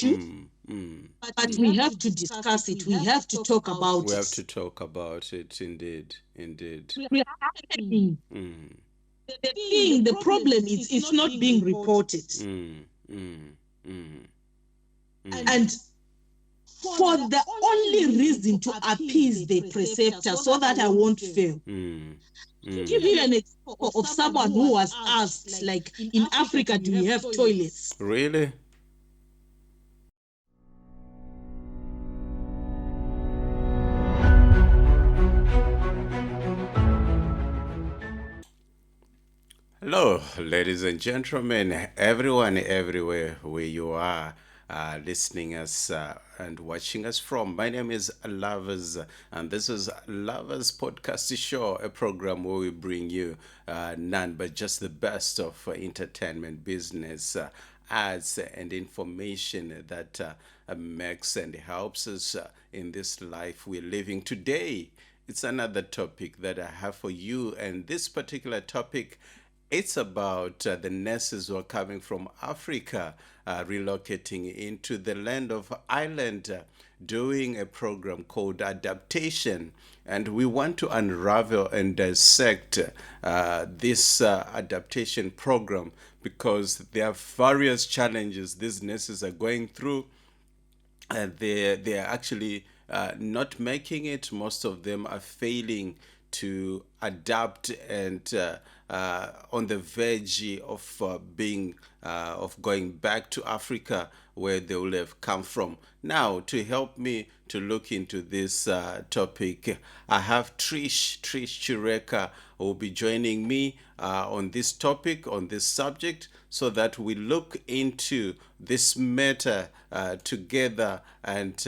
Mm, mm. but we have to discuss it. We have to talk about We have to it. talk about it, indeed, indeed. We are happening. Mm, The problem is it's not being reported. mm, mm, mm, And for the only reason to appease the preceptor so that I won't fail. mm, Give mm. you an example of someone who was asked, like, in Africa, do we have toilets? Really? Hello, ladies and gentlemen, everyone, everywhere where you are listening us and watching us from. My name is Lovers, and this is Lovers Podcast Show, a program where we bring you none but just the best of entertainment, business, ads, and information that makes and helps us in this life we're living today. It's another topic that I have for you, and this particular topic, it's about the nurses who are coming from Africa, relocating into the land of Ireland, doing a program called adaptation. And we want to unravel and dissect this adaptation program because there are various challenges these nurses are going through. They are actually not making it. Most of them are failing to adapt and on the verge of being of going back to Africa where they will have come from. Now, to help me to look into this topic, I have Trish Chireka, who will be joining me on this topic, on this subject, so that we look into this matter together and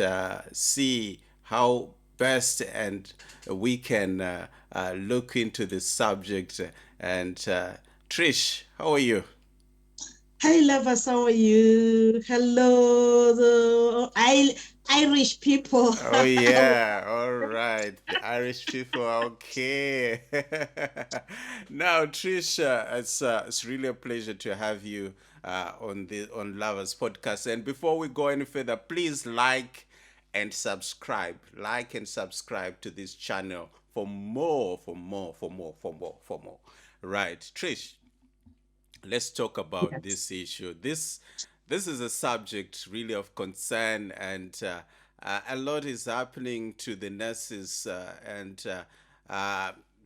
see how best and we can look into this subject. And Trish, how are you? Hi, lovers, how are you? Hello, Irish people. Oh yeah, all right. The Irish people, okay. Now, Trisha, it's really a pleasure to have you on Lovers Podcast. And before we go any further, please and subscribe. Like and subscribe to this channel for more, for more. Right, Trish, let's talk about Yes. this issue. This is a subject really of concern, and a lot is happening to the nurses. And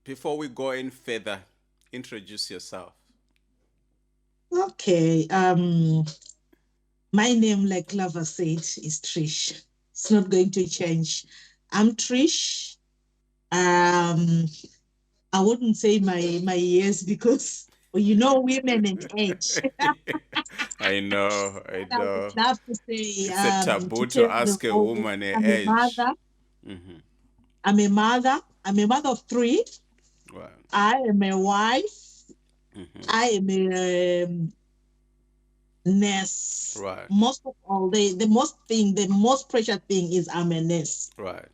before we go in further, introduce yourself. Okay. My name, like Lava said, is Trish. It's not going to change. I'm Trish. Um, I wouldn't say my years because well, women and age. I I would know. love to say It's a to taboo to tell the ask a whole. woman her I'm a age. mother. Mm-hmm. I'm a mother. I'm a mother of three. Right. I am a wife. Mm-hmm. I am a nurse. Right. Most of all, the most precious thing is I'm a nurse. Right.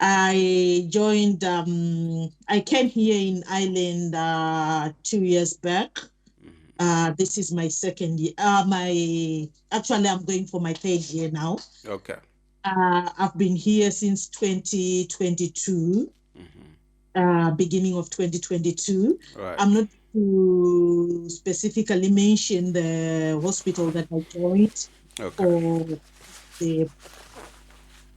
I came here in Ireland 2 years back. Mm-hmm. This is my second year. Actually, I'm going for my third year now. Okay. I've been here since 2022, Mm-hmm. beginning of 2022. I'm Right. not to specifically mention the hospital that I joined Okay. for the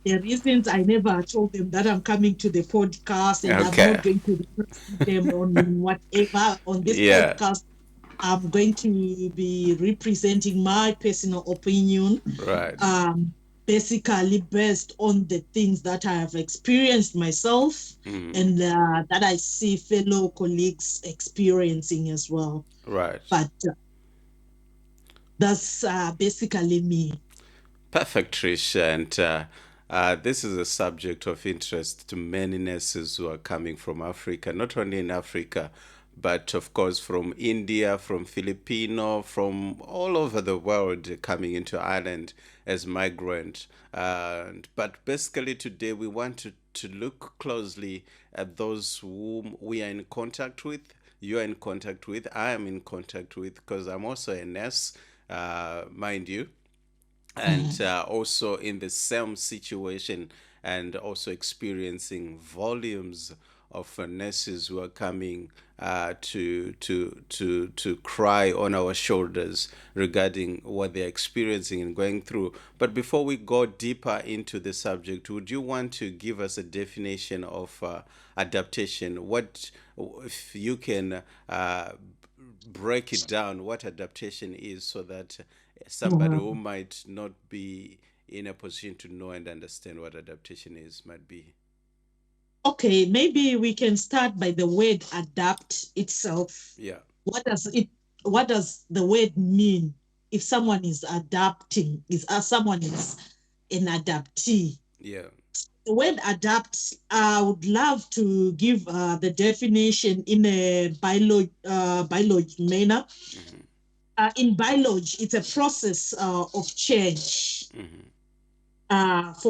the reasons. I never told them that I'm coming to the podcast and I'm Okay. not going to represent them on whatever on this Yeah. podcast. I'm going to be representing my personal opinion, Right. um, basically based on the things that I have experienced myself Mm. and that I see fellow colleagues experiencing as well. Right. But that's basically me. Perfect, Trish. And this is a subject of interest to many nurses who are coming from Africa, not only in Africa, but of course from India, from Filipino, from all over the world coming into Ireland as migrants. But basically today we want to look closely at those whom we are in contact with, you are in contact with, I am in contact with, because I'm also a nurse, mind you. and also in the same situation, and also experiencing volumes of nurses who are coming to cry on our shoulders regarding what they're experiencing and going through. But before we go deeper into the subject, would you want to give us a definition of adaptation? What, if you can break it down, what adaptation is, so that somebody who Mhm. might not be in a position to know and understand what adaptation is might be. Okay, maybe we can start by the word adapt itself. Yeah. What does it what does the word mean? If someone is adapting, is someone is an adaptee. Yeah. The word adapt, I would love to give the definition in a biology manner. Mm-hmm. In biology, it's a process of change Mm-hmm.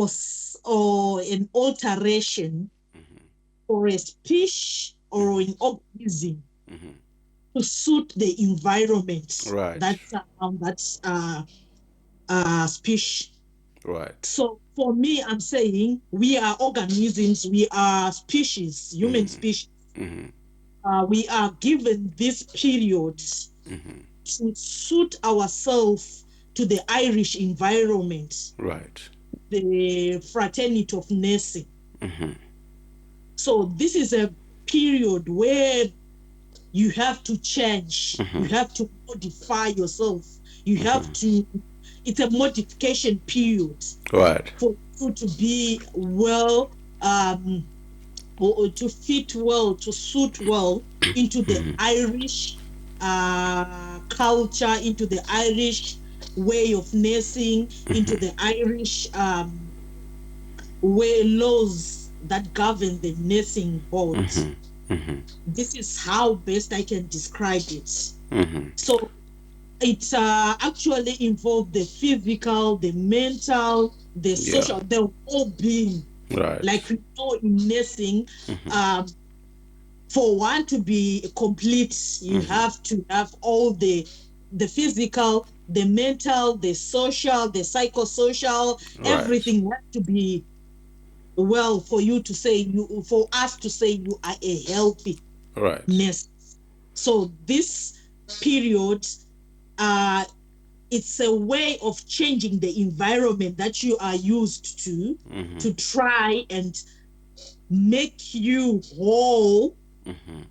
or an alteration Mm-hmm. for a species or Mm-hmm. an organism Mm-hmm. to suit the environment Right. that's around that species. Right. So for me, I'm saying we are organisms, we are species, human Mm-hmm. species. Mm-hmm. We are given this period Mm-hmm. to suit ourselves to the Irish environment, Right. the fraternity of nursing. Mm-hmm. So this is a period where you have to change, you Mm-hmm. have to modify yourself, you have Mm-hmm. to, it's a modification period Right. for you to be well, or to fit well, to suit well into the Irish culture, into the Irish way of nursing, into the Irish way laws that govern the nursing board. Mm-hmm. Mm-hmm. This is how best I can describe it. Mm-hmm. So it actually involved the physical, the mental, the Yeah. social, the whole being. Right. Like we know in nursing, Mm-hmm. um, for one to be complete, you Mm-hmm. have to have all the physical, the mental, the social, the psychosocial, Right. everything has to be well for you to say you for us to say you are a healthy Right. nurse. So this period, uh, it's a way of changing the environment that you are used Mm-hmm. to try and make you whole Mm-hmm.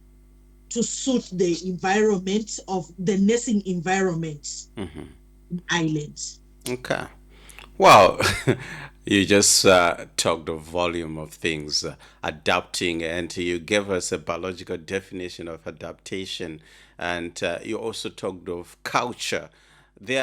to suit the environment of the nursing environment Mm-hmm. in Ireland. Okay. Wow, you just talked a volume of things, adapting, and you gave us a biological definition of adaptation, and you also talked of culture. There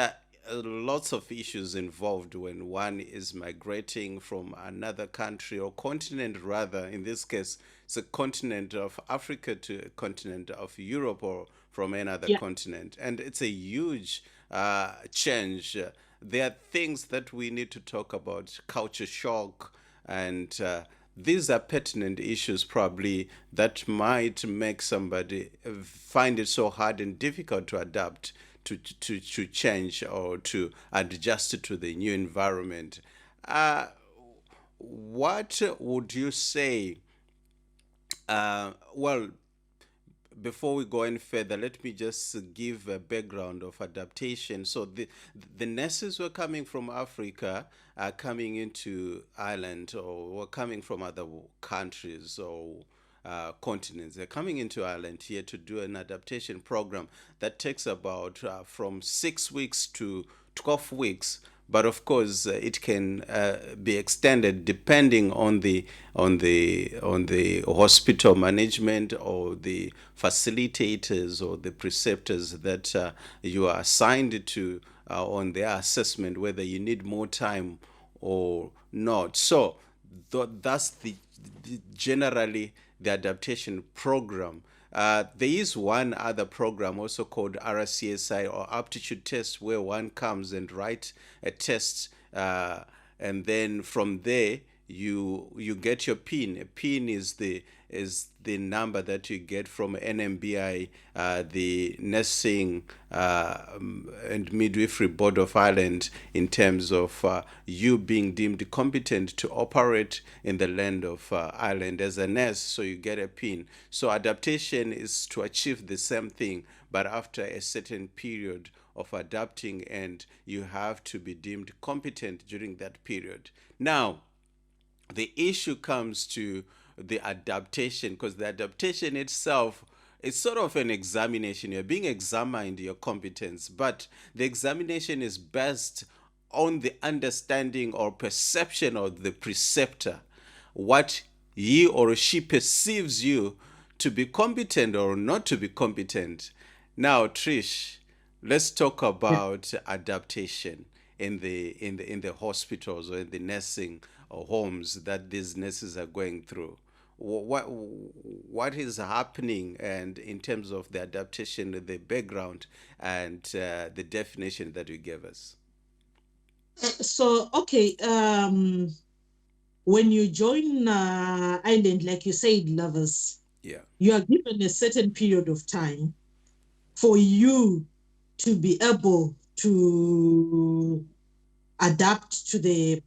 are lots of issues involved when one is migrating from another country or continent, rather. In this case, it's a continent of Africa to a continent of Europe, or from another Yeah, continent, and it's a huge change. There are things that we need to talk about, culture shock, and these are pertinent issues probably that might make somebody find it so hard and difficult to adapt to change or to adjust to the new environment. Uh, what would you say? Well, before we go any further, let me just give a background of adaptation. So the nurses were coming from Africa, coming into Ireland, or were coming from other countries or continents. They're coming into Ireland here to do an adaptation program that takes about from 6 weeks to 12 weeks, but of course it can be extended depending on the hospital management or the facilitators or the preceptors that you are assigned to on their assessment, whether you need more time or not. So that's generally the adaptation program. There is one other program also called RCSI, or aptitude test, where one comes and write a test, and then from there you get your pin. A pin is the number that you get from NMBI, the Nursing and Midwifery Board of Ireland, in terms of you being deemed competent to operate in the land of Ireland as a nurse. So you get a pin. So adaptation is to achieve the same thing, but after a certain period of adapting, and you have to be deemed competent during that period. Now, the issue comes to the adaptation, because the adaptation itself is sort of an examination. You're being examined your competence, but the examination is based on the understanding or perception of the preceptor, what he or she perceives you to be competent or not to be competent. Now, Trish, let's talk Yeah. about adaptation in the hospitals or in the nursing homes that these nurses are going through. What is happening, and in terms of the adaptation, the background, and the definition that you gave us? So, okay, when you join Island, like you said, lovers, Yeah. you are given a certain period of time for you to be able to adapt to the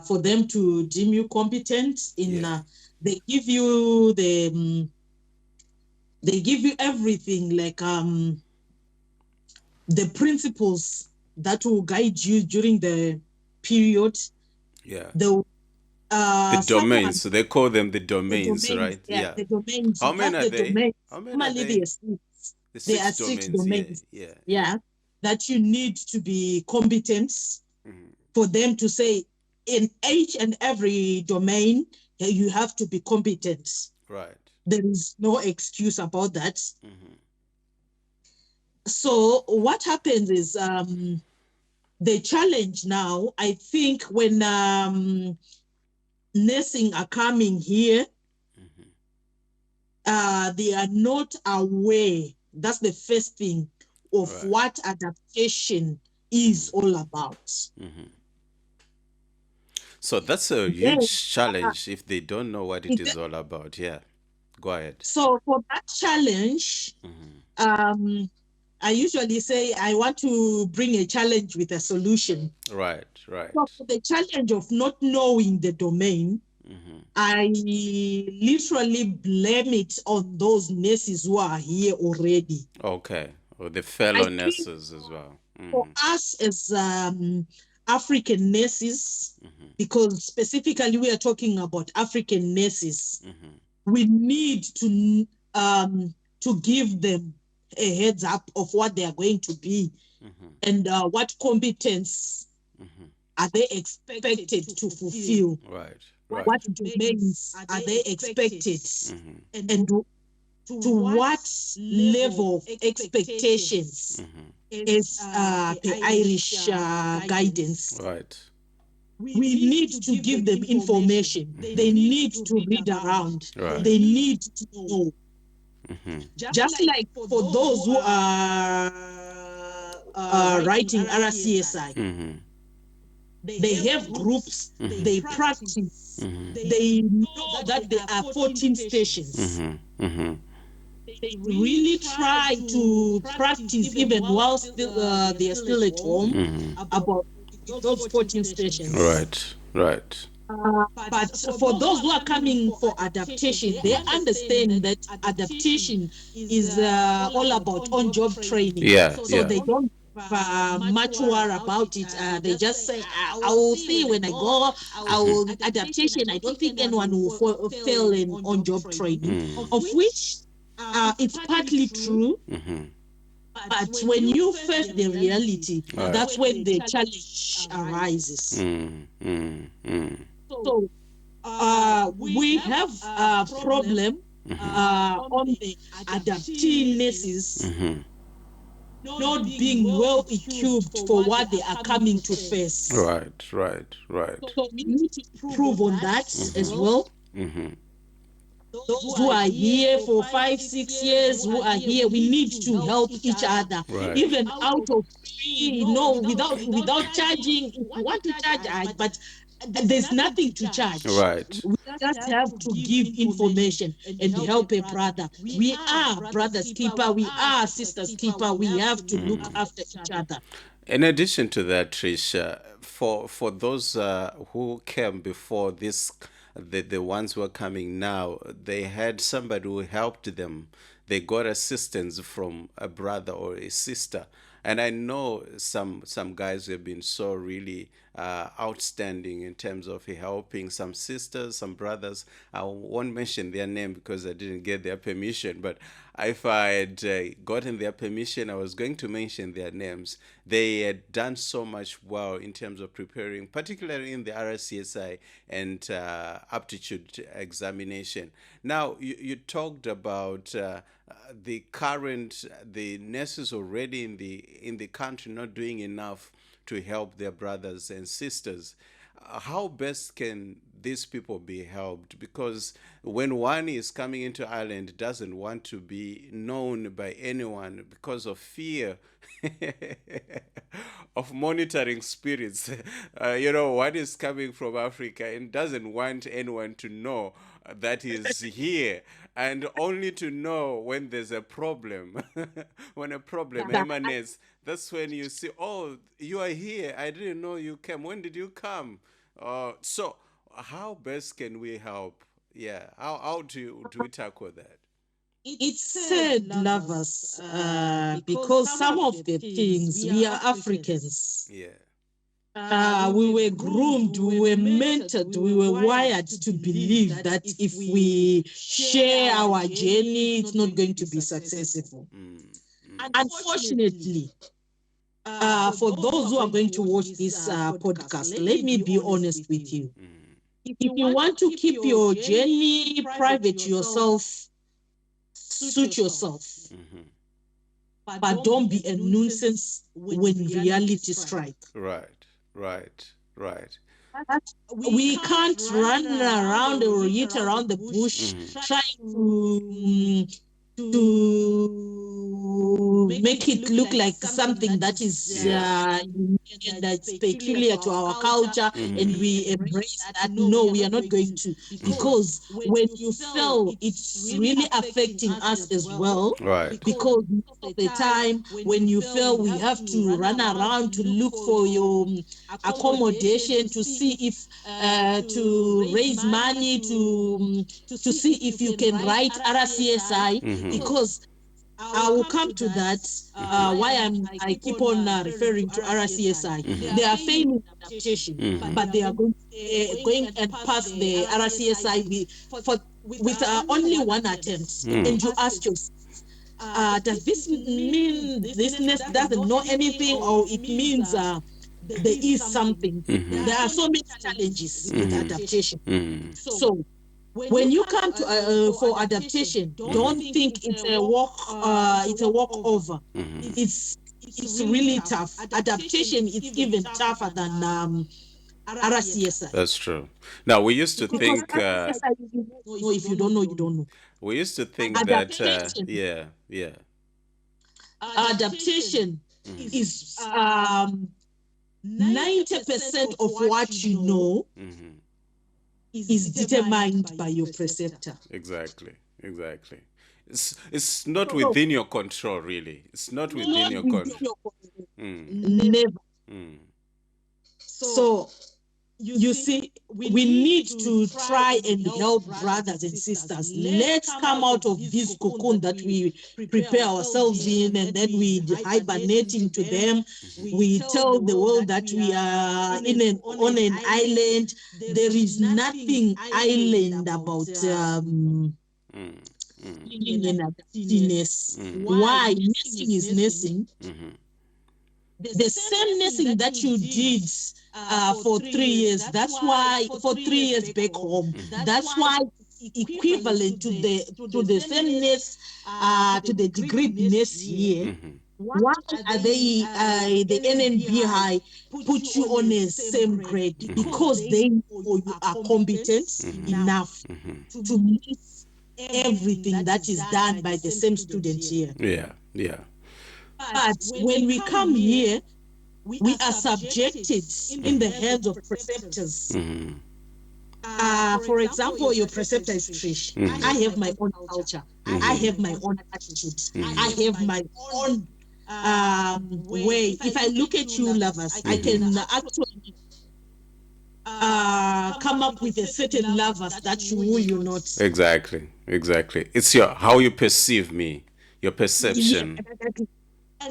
for them to deem you competent in Yeah. they give you they give you everything, like the principles that will guide you during the period. Yeah. The The someone domains. So they call them the the domains, domains, right? yeah, Yeah. the domains. How You many have are the they? domains. How many are Normally they? The there six are six domains. Yeah. domains, Yeah. Yeah. yeah, that you need to be competent for them to say in each and every domain you have to be competent. Right. There is no excuse about that. So what happens is the challenge now, I think, when nursing are coming here, they are not aware. That's the first thing of Right. what adaptation is all about. So that's a Then, huge challenge if they don't know what it is all about. Yeah. Go ahead. so for that challenge, um, I usually say I want to bring a challenge with a solution. Right. So Right. for the challenge of not knowing the domain, I literally blame it on those nurses who are here already. Okay. Or the fellow I think nurses as well. for us as African nurses, because specifically we are talking about African nurses, we need to give them a heads up of what they are going to be, and what competence are they expected to fulfill, Right. what Right. domains are they expected, and to what level of expectations is the Irish guidance. Right. We need to give them information. They need to read around. Right. They need to know. Just like for those who are writing RCSI, they have groups, they practice, they know that there are 14 stations. They really try to practice even while they are still at home about those 14 stations. Right. Right. But for those who are coming for adaptation, they understand that adaptation is all about on-job training. Yeah. So Yeah. they don't much worry about it. They just say, I will see when I go. I will adaptation. I don't think anyone will fail in on-job training, of which it's partly true. But when you face the reality, Right. that's when the challenge arises. So we have a problem on the adaptee nurses not being well equipped for what they are coming to face. Right. Right. Right. So we need to improve on that as well. Those who are here for 5, 6 years, who are here, we need to help each other, Right. even out of free, without charging. If you want to charge, but there's nothing to charge. Right. We just have to give information and help a brother. We are brothers keeper. We are sisters keeper. We have to look after each other. In addition to that, Trisha, for those who came before this, the ones who are coming now, they had somebody who helped them. They got assistance from a brother or a sister, and I know some guys who have been so really outstanding in terms of helping some sisters, some brothers. I won't mention their name because I didn't get their permission, but if I had gotten their permission, I was going to mention their names. They had done so much well in terms of preparing, particularly in the RCSI and aptitude examination. Now, you talked about the nurses already in the country not doing enough to help their brothers and sisters. How best can these people be helped? Because when one is coming into Ireland, doesn't want to be known by anyone because of fear of monitoring spirits. One is coming from Africa and doesn't want anyone to know that is here, and only to know when there's a problem. When a problem emanates, that's when you see, oh, you are here. I didn't know you came. When did you come? So, how best can we help? Yeah, how do we tackle that? It's said, lovers, because some of the things we are Africans. Yeah. We were groomed, we were mentored, we were wired to believe that if we share our journey, it's not going to be successful. Unfortunately, for those who are going to watch this podcast, let me be honest with you. If you want to keep your journey private to yourself, suit yourself. But don't be a nuisance when reality strikes. Right, right, right. We can't run around or hit around the bush trying to make it look like something that is that's peculiar to our culture, and we embrace that. No, we are not going to, because when you fail, it's really affecting us as well. Right. Because most of the time, when you fail, we have to run around to look for your accommodation, to see if to raise money, to see if you can write RCSI, because I will come to that. Why I keep on referring to RCSI. They are failing adaptation, but they are going and pass the RCSI with only one attempt. And you ask yourself, does this mean this nest doesn't know anything, or it means there is something? There are so many challenges with adaptation. So when you come to for adaptation, don't think it's a walk over. It's really tough. Adaptation is even tougher than RCSI. That's true. Now we used to Because think RCSI, if you don't know, you don't know. we used to think that Adaptation, yeah. adaptation is 90% of what you know is determined by your preceptor. Exactly. It's not within your control, really. It's not within your control. Never. So you see, we need to try and help brothers and sisters. Let's come out of this cocoon that we prepare ourselves in, and then we hibernating to them. We tell the world that we are on an island. There is nothing island about living in adaptiveness. Why? Nursing is nursing. The same nursing that you did for 3 years, that's why for 3 years back home, that's why equivalent to the same nurse to the degree nurse here. Why are they the NNB high put you on a same grade? Because they know you are competent enough to miss everything that is done by the same student here. Yeah. But when we come here, we are subjected in the hands of preceptors. For example, your preceptor is Trish. I have my own culture. I have my own attitude. I have my own way. If I look at you, lovers, I can actually come up with a certain lovers that you who you not. Exactly, exactly. It's your how you perceive me, your Yeah, perception. exactly.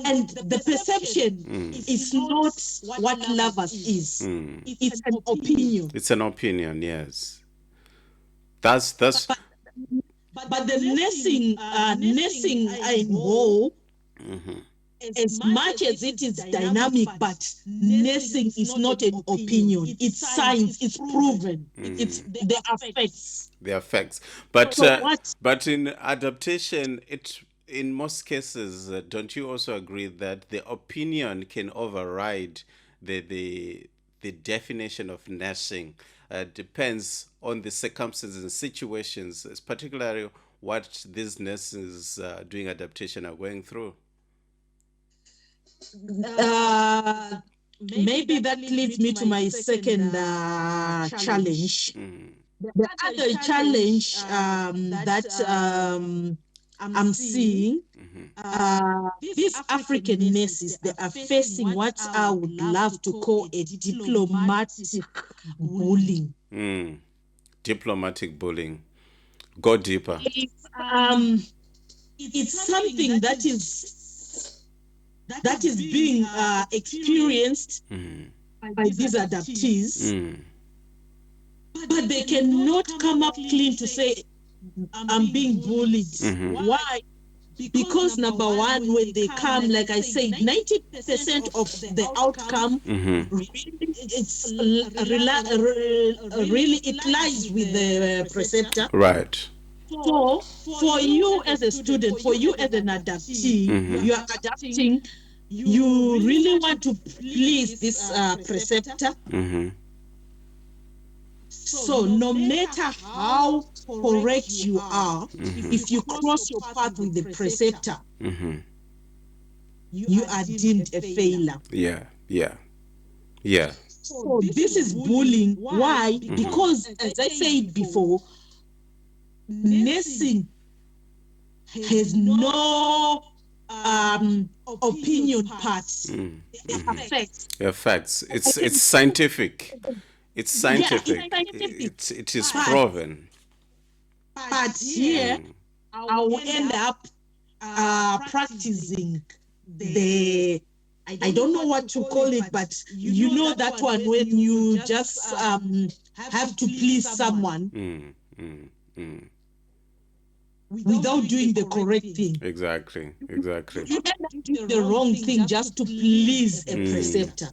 And the perception is not what lovers is. It's an opinion. It's an opinion, yes. That's But but the nursing in whole, as much as it is dynamic, but nursing is not an opinion. It's science. It's proven. It's there are facts. the effects. But So what? but in adaptation, it in most cases, don't you also agree that the opinion can override the definition of nursing? Depends on the circumstances and situations, particularly what these nurses doing adaptation are going through. Maybe that leads me to my second challenge. The other challenge that I'm seeing, these African nurses, they are facing what I would love to call a diplomatic bullying. Diplomatic bullying. Go deeper. It's something that is being experienced by these adoptees, but they cannot come up clean to say I'm being bullied. Why? Because number one, when they come, like I said, 90% of the outcome really it lies with the preceptor. Right. So for you as a student, for you as an adaptee, you are adapting. You really want to please this preceptor. So no matter how correct you are, if you cross your path with the preceptor, you are deemed a failure. Yeah, yeah, yeah. So this is bullying. Why? Because as I said before, nursing has no opinion parts. They are facts. Yeah, facts. It's scientific. It's scientific. Yeah, it's scientific. It is proven. But here, I will end up practicing the, I don't know what to call it, but you know that one when you just have to please someone without doing the correct thing. Exactly, exactly. You end up doing the wrong thing just to please a preceptor.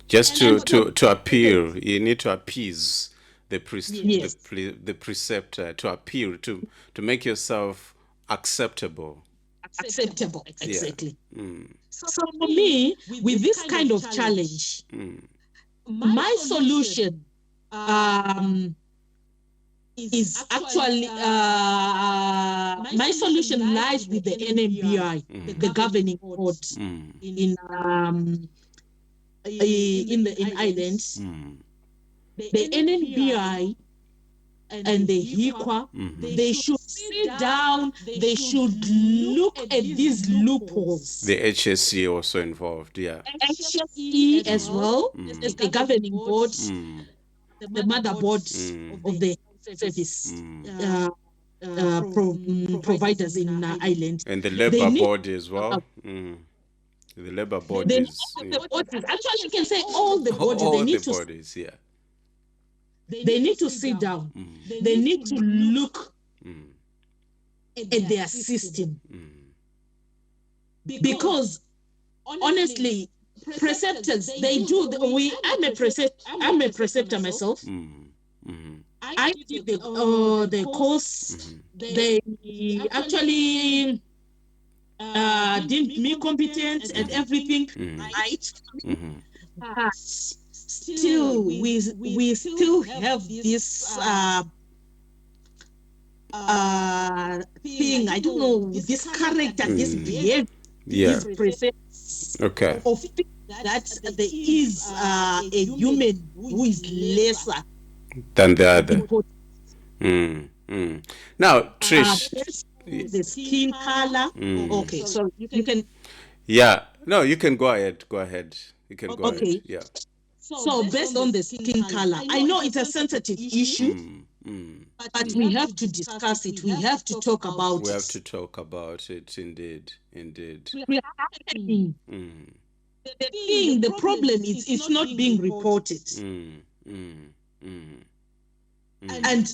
Just to appear, you need to appease Yes. the preceptor, to appear, to make yourself acceptable. Acceptable, exactly. So for me, with this kind of challenge, my solution is actually my solution lies with the NMBI, the governing board in Ireland. The NNBI and the HIQA, they should sit down, they should look at these loopholes. The HSC also involved, yeah. HSE as well as the governing board, the motherboard of the service providers in Ireland. And the labor board as well. The labor board is... Actually, you can say all the bodies. All they need the to, bodies, yeah. They need to sit down. They need to look at their system. Because honestly, preceptors, they do. I'm a preceptor myself. I did the course. They actually deemed me competent and everything, right? But still, we still have this thing. I don't know, this character, this behavior, these precepts Okay. of thinking that there is a human who is lesser Than the other. important, Mm, mm. Now, Trish. based on the skin color. Okay, so you can. Yeah. No, you can go ahead. Go ahead. You can go ahead. Okay, Yeah. so based on the skin color, I know it's a sensitive issue, Mm, mm. but we have to discuss it. We have to talk about We it. have to talk about it. Indeed. Indeed. We are happening. Mm, The problem is it's not being reported. mm, mm, mm, And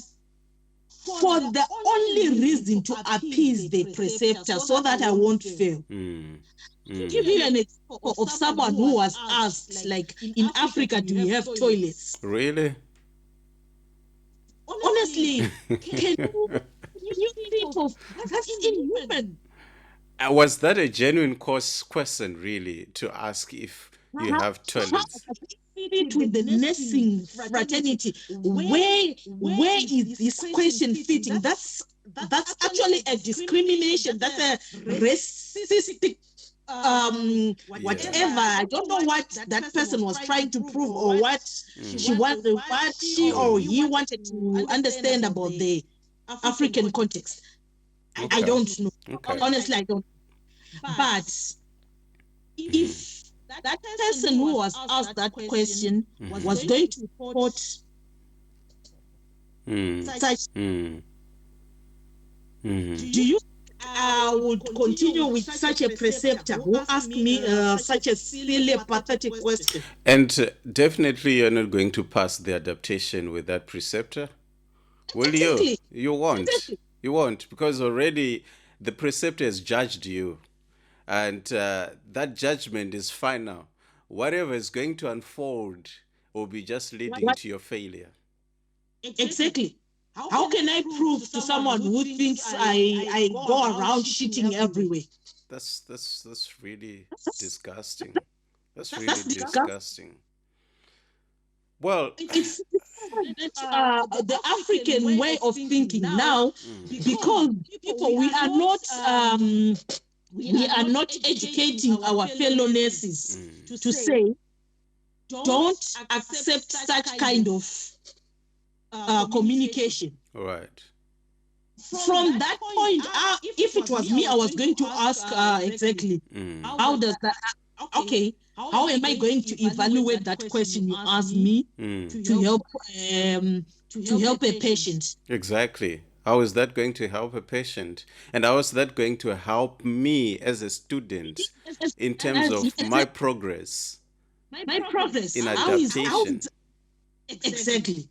for the only reason to appease the preceptor so that I won't fail. mm, Give mm. you an example of someone who was asked, like, in Africa, do you have toilets? Really? Honestly, can you think of that's inhuman? Was that a genuine question, really, to ask if you have How toilets? does it fit with the nursing fraternity? Where is this question fitting? That's actually a discrimination. That's a racistic whatever. I don't know what that person was trying to prove or what she or he wanted to understand about the African context. I Okay. don't know. Okay. Honestly, I don't. But if that person who was asked that question was going to report Mm, such, mm, do mm. you would continue with such a preceptor who asked me such a silly, pathetic question? And definitely you're not going to pass the adaptation with that preceptor, will you? Exactly. You won't. Exactly. You won't, because already the preceptor has judged you, and that judgment is final. Whatever is going to unfold will be just leading What to your failure. exactly? How can I prove to someone who thinks I go around shitting everywhere? That's really disgusting. That's really That's disgusting. disgusting. Well, It's the African way of thinking now, because people we are not educating our fellow nurses to say don't accept such kind of communication. all right. From that point, if it was me, I was going to ask exactly how does that? Okay, how am I going to evaluate that question you asked me to help a patient? Exactly. How is that going to help a patient? And how is that going to help me as a student in terms of my progress My progress. in How is adaptation? exactly?